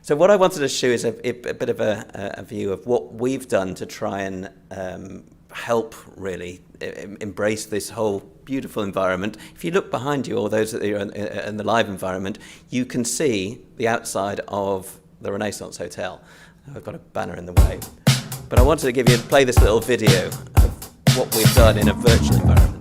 So what I wanted to show is a bit of a view of what we've done to try and help really embrace this whole beautiful environment. If you look behind you, or those that are in the live environment, you can see the outside of the Renaissance Hotel. I've got a banner in the way. But I wanted to play this little video of what we've done in a virtual environment.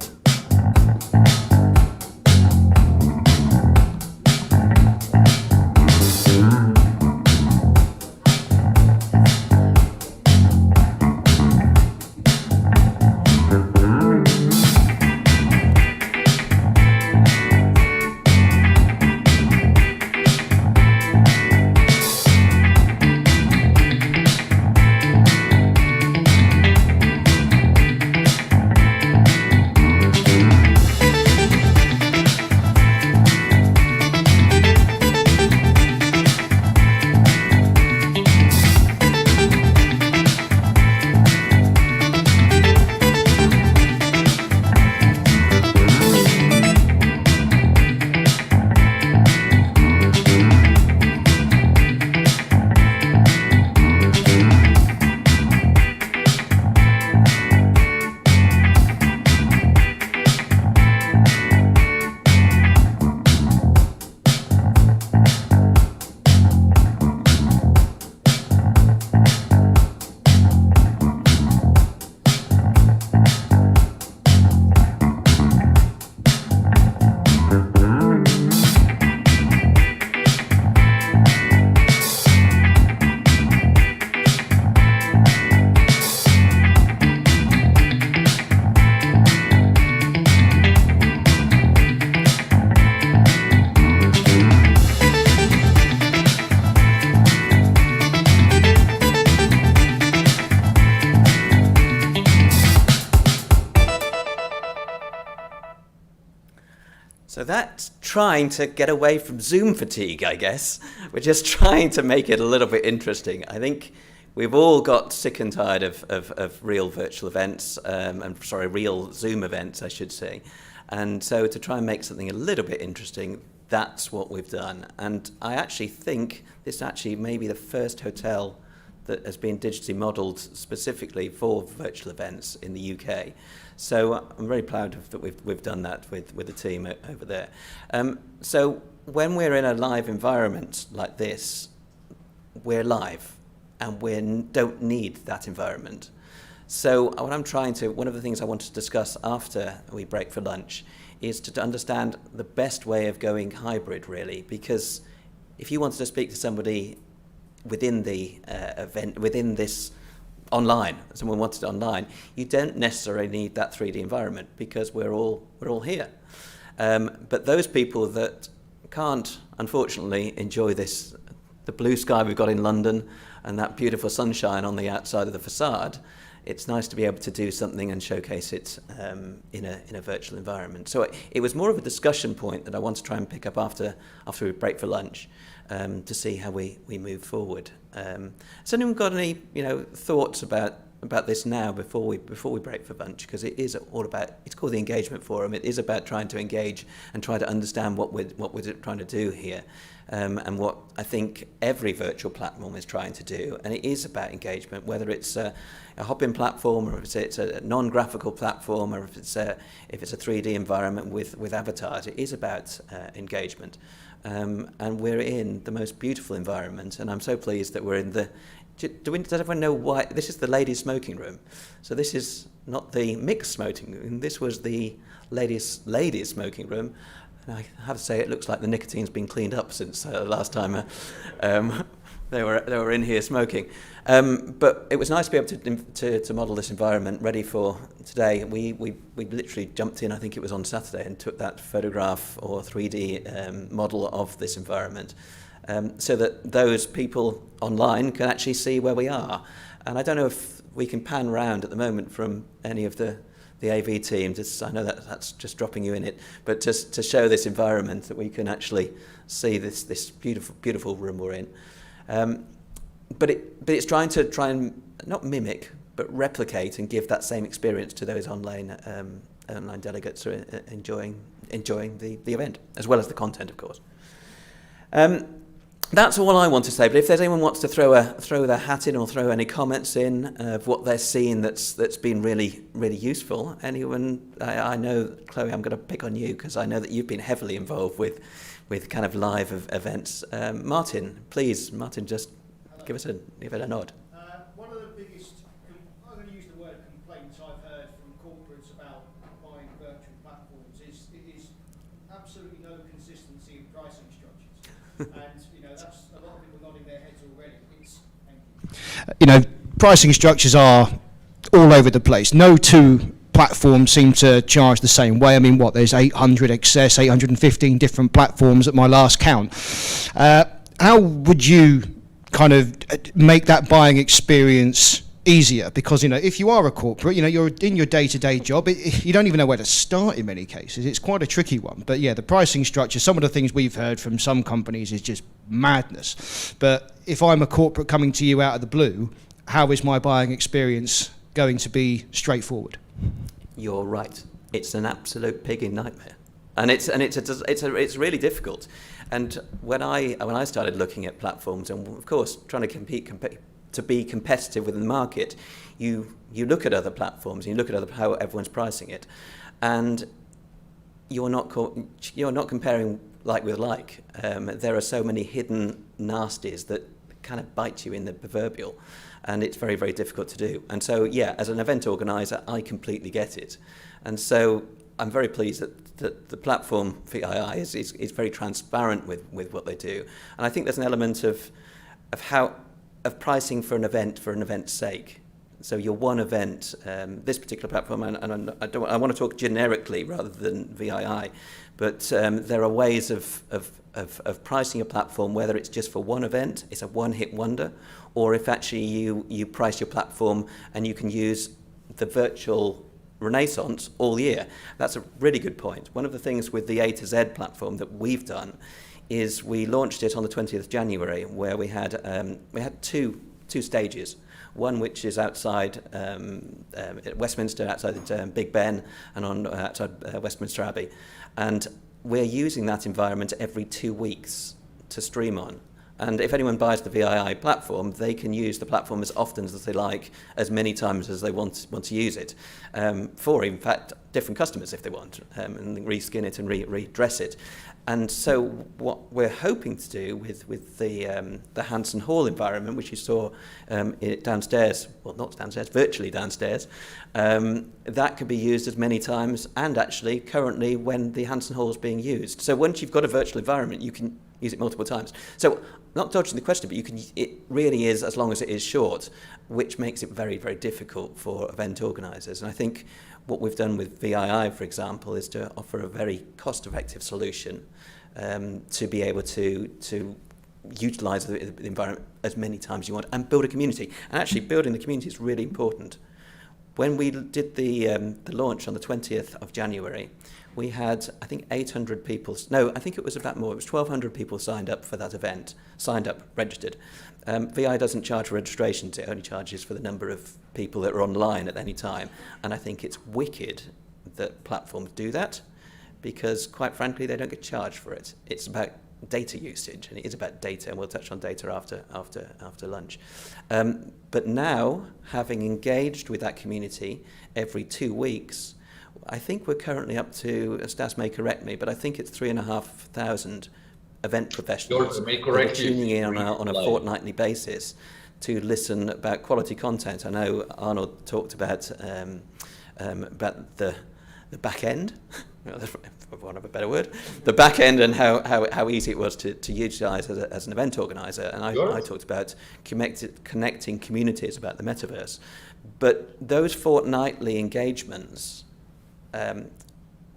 So that's trying to get away from Zoom fatigue, I guess. We're just trying to make it a little bit interesting. I think we've all got sick and tired of real virtual events, real Zoom events, I should say. And so to try and make something a little bit interesting, that's what we've done. And I actually think this actually may be the first hotel that has been digitally modelled specifically for virtual events in the UK. So I'm very proud that we've done that with the team over there. So when we're in a live environment like this, we're live and we don't need that environment. So what I'm trying to, one of the things I want to discuss after we break for lunch is to understand the best way of going hybrid, really, because if you wanted to speak to somebody within the event, within this online, someone wanted it online, you don't necessarily need that 3D environment because we're all here. But those people that can't, unfortunately, enjoy the blue sky we've got in London and that beautiful sunshine on the outside of the facade, it's nice to be able to do something and showcase it in a virtual environment. So it was more of a discussion point that I want to try and pick up after we break for lunch to see how we move forward. Has anyone got any thoughts about this now before we break for lunch? Because it is all about, it's called the Engagement Forum. It is about trying to engage and try to understand what we're trying to do here. And what I think every virtual platform is trying to do, and it is about engagement, whether it's a hop-in platform, or if it's a non-graphical platform, or if it's a 3D environment with avatars. It is about engagement, and we're in the most beautiful environment. And I'm so pleased that we're in the. Does everyone know why? This is the ladies' smoking room. So this is not the mixed smoking room. This was the ladies' smoking room. I have to say, it looks like the nicotine's been cleaned up since last time they were in here smoking. But it was nice to be able to model this environment ready for today. We literally jumped in, I think it was on Saturday, and took that photograph or 3D model of this environment, so that those people online can actually see where we are. And I don't know if we can pan round at the moment from any of the AV team. I know that's just dropping you in it, but just to show this environment that we can actually see this beautiful room we're in. But it's trying and not mimic, but replicate and give that same experience to those online delegates who are enjoying the event, as well as the content, of course. that's all I want to say. But if there's anyone wants to throw their hat in or throw any comments in of what they're seeing that's been really useful, anyone, I know, Chloe, I'm going to pick on you because I know that you've been heavily involved with kind of live events. Martin, please, just give it a nod. One of the biggest, I'm going to use the word complaints I've heard from corporates about buying virtual platforms is absolutely no consistency in pricing structures. And, that's a lot of people nodding their heads already. Thank you. Pricing structures are all over the place. No two platforms seem to charge the same way. I mean, there's 815 different platforms at my last count. How would you kind of make that buying experience easier? Because, if you are a corporate, you're in your day-to-day job, you don't even know where to start in many cases. It's quite a tricky one. But yeah, the pricing structure, some of the things we've heard from some companies is just madness. But if I'm a corporate coming to you out of the blue, how is my buying experience going to be straightforward? You're right. It's an absolute pigging nightmare, and it's really difficult. And when I started looking at platforms, and of course trying to to be competitive within the market, you look at other platforms, and you look at how everyone's pricing it, and you're not comparing like with like. There are so many hidden nasties that kind of bite you in the proverbial. And it's very, very difficult to do. And so, yeah, as an event organizer, I completely get it. And so I'm very pleased that the platform VII is very transparent with what they do. And I think there's an element of pricing for an event's sake. So your one event, this particular platform, and I want to talk generically rather than VII, but there are ways of pricing a platform, whether it's just for one event, it's a one-hit wonder, or if actually you price your platform and you can use the virtual renaissance all year. That's a really good point. One of the things with the A2Z platform that we've done is we launched it on the 20th of January, where we had two stages. One which is outside at Westminster, outside Big Ben, and outside Westminster Abbey. And we're using that environment every 2 weeks to stream on. And if anyone buys the VII platform, they can use the platform as often as they like, as many times as they want to use it, for, in fact, different customers if they want, and reskin it and redress it. And so what we're hoping to do with the Hanson Hall environment, which you saw downstairs, well, not downstairs, virtually downstairs, that could be used as many times, and actually currently when the Hanson Hall is being used. So once you've got a virtual environment, you can use it multiple times. So not dodging the question, but it really is, as long as it is short, which makes it very, very difficult for event organisers. And I think what we've done with VII, for example, is to offer a very cost-effective solution to be able to utilise the environment as many times as you want and build a community. And actually, building the community is really important. When we did the launch on the 20th of January, we had, I think, 800 people. No, I think it was about more. It was 1,200 people signed up for that event, registered. VI doesn't charge for registrations. It only charges for the number of people that are online at any time. And I think it's wicked that platforms do that because, quite frankly, they don't get charged for it. It's about data usage, and it is about data, and we'll touch on data after lunch. But now, having engaged with that community every 2 weeks, I think we're currently up to, Stas may correct me, but I think it's 3,500 event professionals who are tuning in on a fortnightly basis to listen about quality content. I know Arnold talked about the back end, for want of a better word, the back end, and how easy it was to utilise as an event organiser. And I talked about connecting communities about the metaverse. But those fortnightly engagements,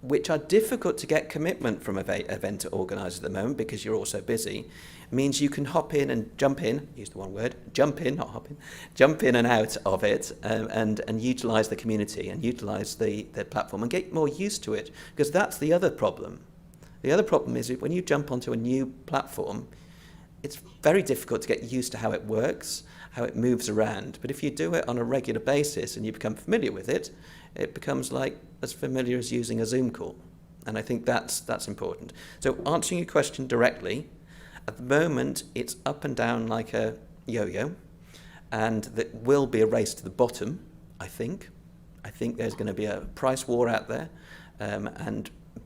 which are difficult to get commitment from event organisers at the moment because you're all so busy, means you can hop in and jump in, use the one word, jump in, not hop in, jump in and out of it, and utilise the community and utilise the platform and get more used to it, because that's the other problem. The other problem is when you jump onto a new platform, it's very difficult to get used to how it works, how it moves around. But if you do it on a regular basis and you become familiar with it, it becomes like as familiar as using a Zoom call. And I think that's important. So answering your question directly, At the moment, it's up and down like a yo-yo, and there will be a race to the bottom, I think. I think there's going to be a price war out there,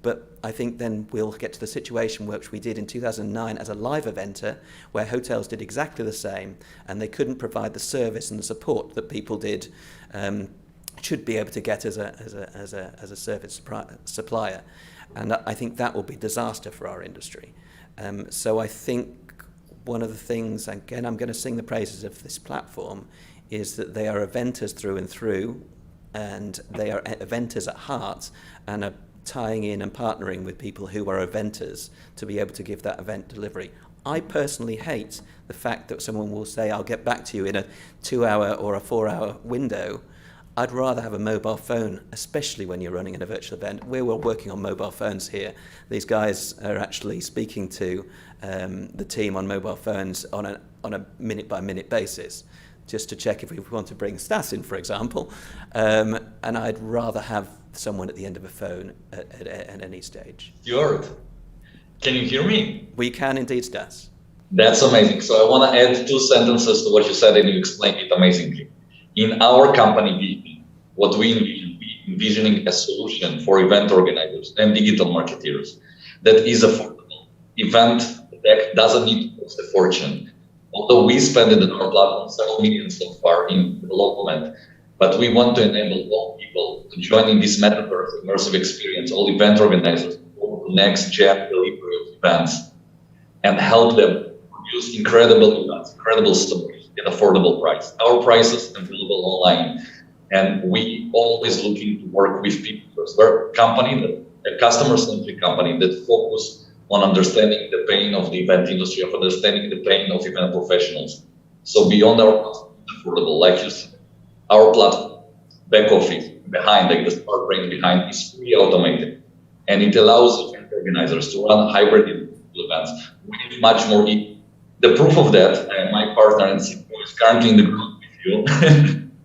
but I think then we'll get to the situation which we did in 2009 as a live eventer, where hotels did exactly the same, and they couldn't provide the service and the support that people did should be able to get as a service supplier, and I think that will be disaster for our industry. So I think one of the things, again, I'm going to sing the praises of this platform, is that they are eventers through and through, and they are eventers at heart, and are tying in and partnering with people who are eventers to be able to give that event delivery. I personally hate the fact that someone will say, I'll get back to you in a 2-hour or a 4-hour window. I'd rather have a mobile phone, especially when you're running in a virtual event. We're all working on mobile phones here. These guys are actually speaking to the team on mobile phones on a minute-by-minute basis, just to check if we want to bring Stas in, for example. And I'd rather have someone at the end of a phone at any stage. Stuart, can you hear me? We can indeed, Stas. That's amazing. So I want to add 2 sentences to what you said, and you explained it amazingly. In our company vision, what we envisioning a solution for event organizers and digital marketeers that is affordable. Event tech doesn't need to cost a fortune. Although we spend it on our platform several million so far in development, but we want to enable all people to join in this Metaverse immersive experience, all event organizers, all the next gen delivery of events, and help them produce incredible events, incredible stories at affordable price. Our prices available online, and we always looking to work with people. We're a customer-centric company that focus on understanding the pain of the event industry, of understanding the pain of event professionals. So beyond our affordable, like you said, our platform, back office, behind, like the smart brain behind, is fully automated. And it allows event organizers to run hybrid events with much more ease. The proof of that, my partner and CEO is currently in the group with you.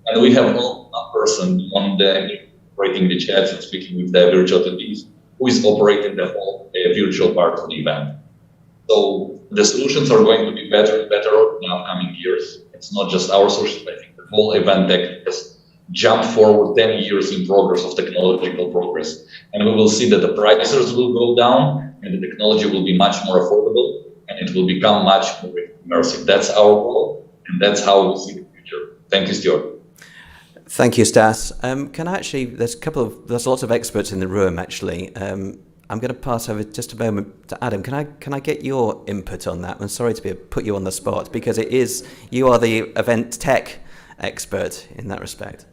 And we have one person on the operating the chats and speaking with the virtual attendees, who is operating the whole virtual part of the event. So the solutions are going to be better and better in the upcoming years. It's not just our solution. I think the whole event tech has jumped forward 10 years in progress of technological progress. And we will see that the prices will go down and the technology will be much more affordable and it will become much more immersive. That's our goal, and that's how we see the future. Thank you, Stuart. Thank you, Stas. Can I actually, there's lots of experts in the room, actually. I'm going to pass over just a moment to Adam. Can I get your input on that? I'm sorry to put you on the spot, because you are the event tech expert in that respect.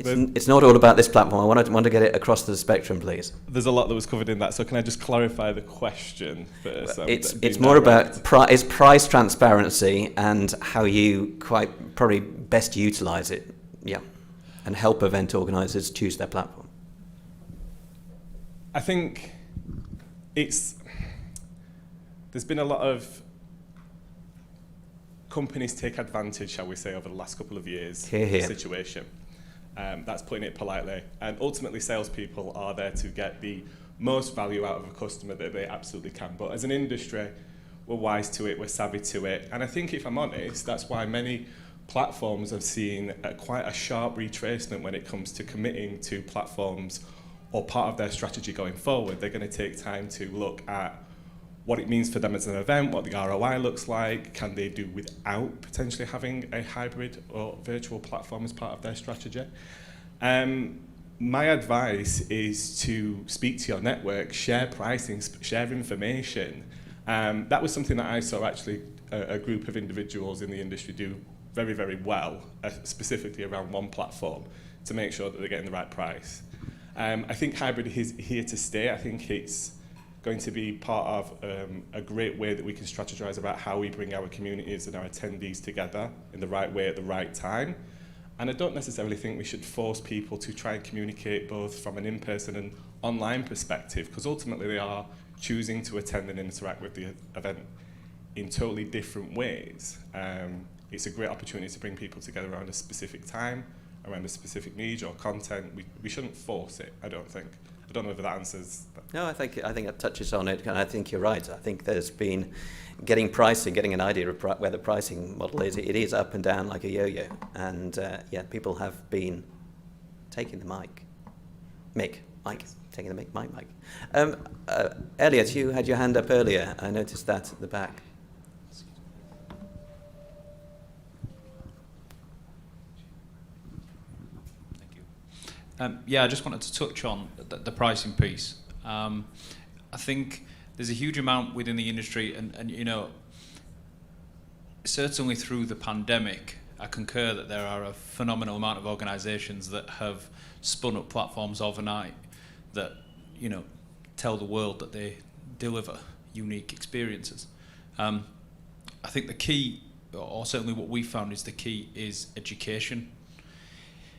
It's not all about this platform. I want to get it across the spectrum, please. There's a lot that was covered in that, so can I just clarify the question first? It's more about price transparency and how you quite probably best utilize it, and help event organizers choose their platform. I think there's been a lot of companies take advantage, shall we say, over the last couple of years of the situation. That's putting it politely. And ultimately, salespeople are there to get the most value out of a customer that they absolutely can. But as an industry, we're wise to it, we're savvy to it. And I think, if I'm honest, that's why many platforms have seen quite a sharp retracement when it comes to committing to platforms or part of their strategy going forward. They're going to take time to look at what it means for them as an event, what the ROI looks like, can they do without potentially having a hybrid or virtual platform as part of their strategy. My advice is to speak to your network, share pricing, share information. That was something that I saw actually a group of individuals in the industry do very, very well, specifically around one platform, to make sure that they're getting the right price. I think hybrid is here to stay. I think it's going to be part of a great way that we can strategize about how we bring our communities and our attendees together in the right way at the right time. And I don't necessarily think we should force people to try and communicate both from an in-person and online perspective, because ultimately they are choosing to attend and interact with the event in totally different ways. It's a great opportunity to bring people together around a specific time, around a specific need or content. We shouldn't force it, I don't think. I don't know whether that answers. No, I think it touches on it, and I think you're right. I think there's been getting an idea of where the pricing model is. It is up and down like a yo-yo, and people have been taking the mic. Taking the mic. Elliot, you had your hand up earlier. I noticed that at the back. I just wanted to touch on the pricing piece. I think there's a huge amount within the industry, and you know, certainly through the pandemic, I concur that there are a phenomenal amount of organisations that have spun up platforms overnight that, you know, tell the world that they deliver unique experiences. I think the key, or certainly what we found is the key, is education.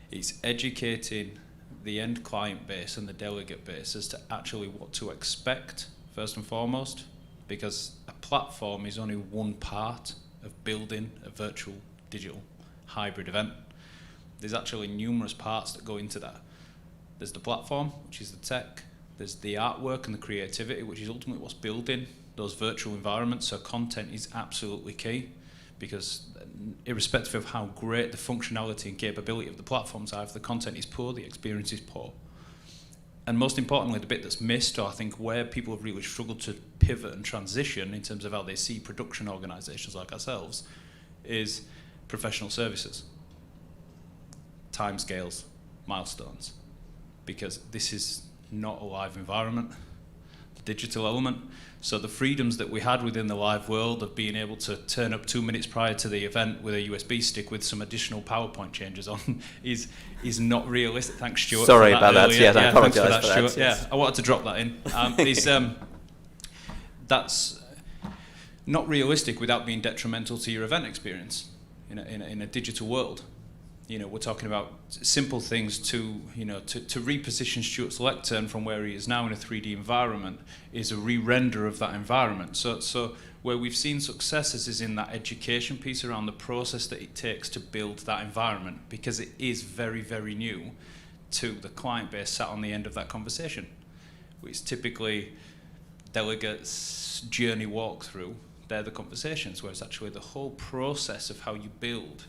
It's educating the end client base and the delegate base as to actually what to expect, first and foremost, because a platform is only one part of building a virtual digital hybrid event. There's actually numerous parts that go into that. There's the platform, which is the tech. There's the artwork and the creativity, which is ultimately what's building those virtual environments. So content is absolutely key, because irrespective of how great the functionality and capability of the platforms are, if the content is poor, the experience is poor. And most importantly, the bit that's missed, or I think where people have really struggled to pivot and transition in terms of how they see production organisations like ourselves, is professional services, timescales, milestones, because this is not a live environment, the digital element. So the freedoms that we had within the live world of being able to turn up 2 minutes prior to the event with a USB stick with some additional PowerPoint changes on is not realistic. Thanks, Stuart. Sorry about that. Yes, I apologise for that, Stuart. Yes. I wanted to drop that in. That's not realistic without being detrimental to your event experience in a digital world. You know, we're talking about simple things to reposition Stuart's lectern from where he is now in a 3D environment is a re-render of that environment. So where we've seen successes is in that education piece around the process that it takes to build that environment, because it is very, very new to the client base sat on the end of that conversation, which typically delegates journey walkthrough. They're the conversations, whereas actually the whole process of how you build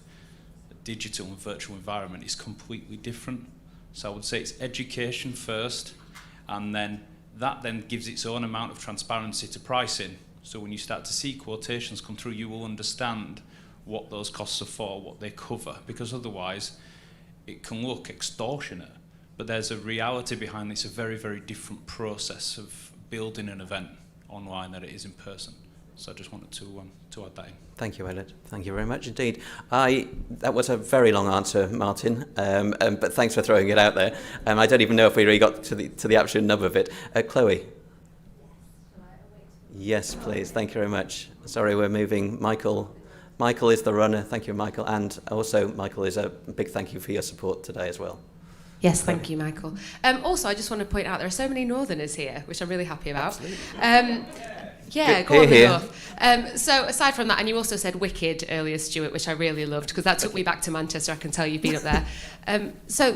digital and virtual environment is completely different. So I would say it's education first, and then that then gives its own amount of transparency to pricing. So when you start to see quotations come through, you will understand what those costs are for, what they cover, because otherwise it can look extortionate, but there's a reality behind this, a very, very different process of building an event online than it is in person. So I just wanted to add that in. Thank you, Elliot. Thank you very much indeed. That was a very long answer, Martin, but thanks for throwing it out there. I don't even know if we really got to the actual nub of it. Chloe? Yes, please. Thank you very much. Sorry, we're moving. Michael is the runner. Thank you, Michael. And also, Michael, is a big thank you for your support today as well. Yes, thank you, Michael. Also, I just want to point out there are so many Northerners here, which I'm really happy about. Yeah, go on with North. So aside from that, and you also said Wicked earlier, Stuart, which I really loved, because that took me back to Manchester. I can tell you've been up there. So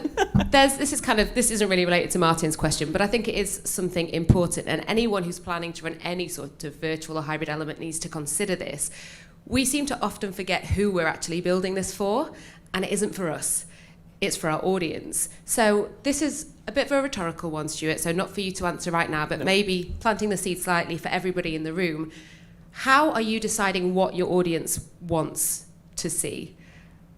this isn't really related to Martin's question, but I think it is something important, and anyone who's planning to run any sort of virtual or hybrid element needs to consider this. We seem to often forget who we're actually building this for, and it isn't for us. It's for our audience. So this is a bit of a rhetorical one, Stuart, so not for you to answer right now, but maybe planting the seed slightly for everybody in the room. How are you deciding what your audience wants to see?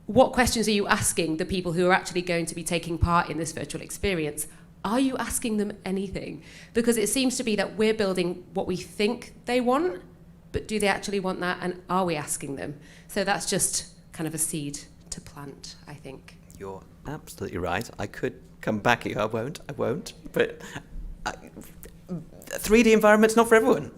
What questions are you asking the people who are actually going to be taking part in this virtual experience? Are you asking them anything? Because it seems to be that we're building what we think they want, but do they actually want that, and are we asking them? So that's just kind of a seed to plant, I think. You're absolutely right. I could come back at you. I won't. But 3D environment's not for everyone.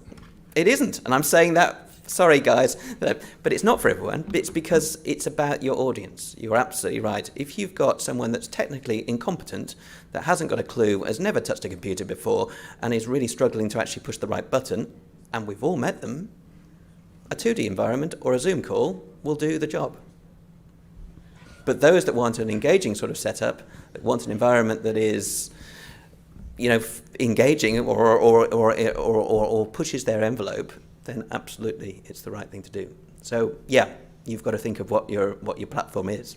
It isn't. And I'm saying that, sorry guys, but it's not for everyone. It's because it's about your audience. You're absolutely right. If you've got someone that's technically incompetent, that hasn't got a clue, has never touched a computer before, and is really struggling to actually push the right button, and we've all met them, a 2D environment or a Zoom call will do the job. But those that want an engaging sort of setup, that want an environment that is, engaging or pushes their envelope, then absolutely it's the right thing to do. So yeah, you've got to think of what your platform is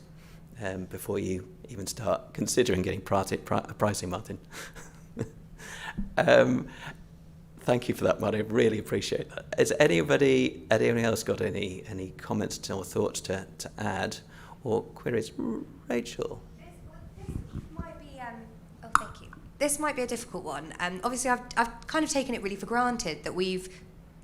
before you even start considering getting pricing, Martin. Thank you for that, Martin. I really appreciate that. Has anyone else got any comments or thoughts to add or queries? Rachel? Thank you. This might be a difficult one. Obviously, I've kind of taken it really for granted that we've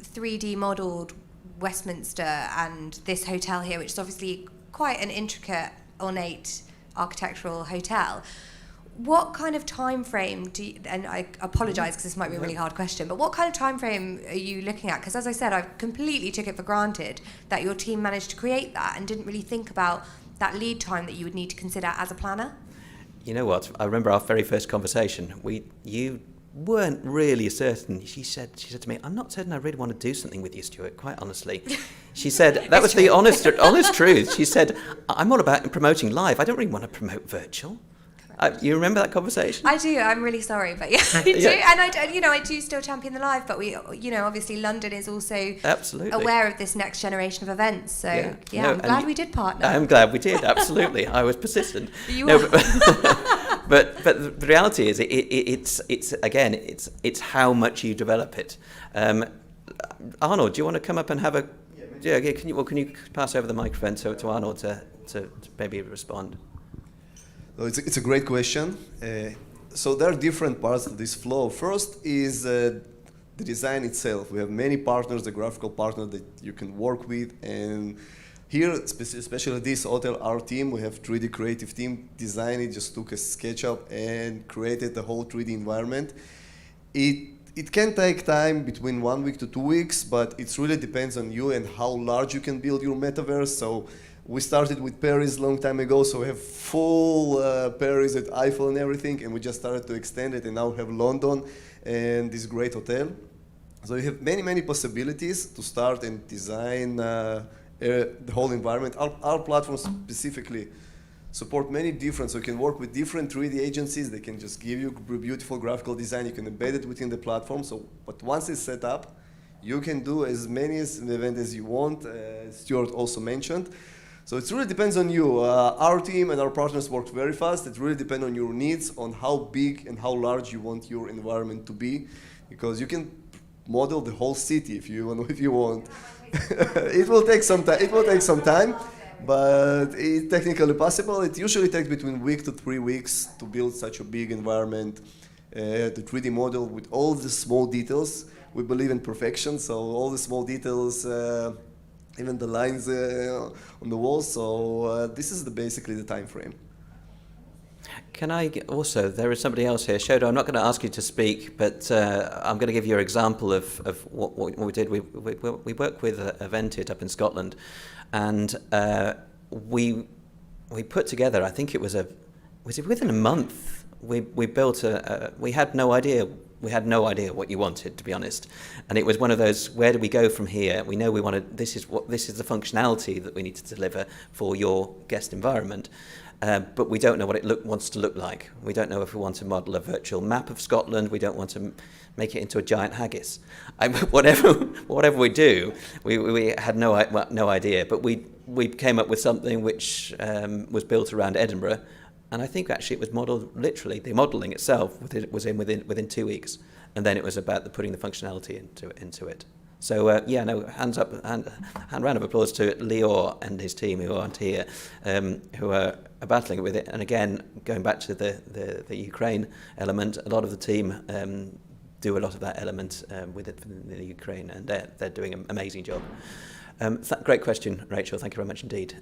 3D modelled Westminster and this hotel here, which is obviously quite an intricate, ornate architectural hotel. What kind of time frame do you, and I apologise because this might be a really hard question, but what kind of time frame are you looking at? Because as I said, I completely took it for granted that your team managed to create that and didn't really think about that lead time that you would need to consider as a planner. You know what? I remember our very first conversation. You weren't really certain. She said to me, "I'm not certain I really want to do something with you, Stuart, quite honestly." She said, that was the honest truth. She said, "I'm all about promoting live. I don't really want to promote virtual." You remember that conversation? I do. I'm really sorry, but yeah, I do. And I do still champion the live, but we, obviously London is also absolutely aware of this next generation of events. So I'm glad we did partner. I'm glad we did. Absolutely, I was persistent. You are. But the reality is, it's how much you develop it. Arnold, do you want to come up and have a? Yeah. Can you pass over the microphone to Arnold to maybe respond? It's a great question. So there are different parts of this flow. First is the design itself. We have many partners, the graphical partner that you can work with, and here, especially this hotel, our team, we have 3D creative team designed it, just took a SketchUp and created the whole 3D environment. It can take time between 1 week to 2 weeks, but it really depends on you and how large you can build your metaverse. So we started with Paris a long time ago, so we have full Paris at Eiffel and everything, and we just started to extend it, and now we have London and this great hotel. So you have many, many possibilities to start and design the whole environment. Our platform specifically support many different, so you can work with different 3D agencies. They can just give you beautiful graphical design. You can embed it within the platform. So, but once it's set up, you can do as many events as you want, Stuart also mentioned. So it really depends on you. Our team and our partners work very fast. It really depends on your needs, on how big and how large you want your environment to be, because you can model the whole city if you want. It will take some time. But it's technically possible. It usually takes between a week to 3 weeks to build such a big environment, the 3D model with all the small details. We believe in perfection, so all the small details, even the lines on the walls. So this is basically the time frame. Can I also, there is somebody else here. Shodo, I'm not going to ask you to speak, but I'm going to give you an example of what we did. We work with Eventit up in Scotland, and we put together, I think it was within a month, we built we had no idea what you wanted, to be honest. And it was one of those, where do we go from here? We know this is the functionality that we need to deliver for your guest environment. But we don't know what it wants to look like. We don't know if we want to model a virtual map of Scotland. We don't want to make it into a giant haggis. Whatever we do, we had no idea. But we came up with something which was built around Edinburgh, and I think actually it was modelled literally. The modelling itself was within 2 weeks, and then it was about putting the functionality into it. So hand round of applause to Lior and his team who aren't here, who are battling with it. And again, going back to the Ukraine element, a lot of the team do a lot of that element with it in the Ukraine, and they're doing an amazing job. Great question, Rachel. Thank you very much indeed.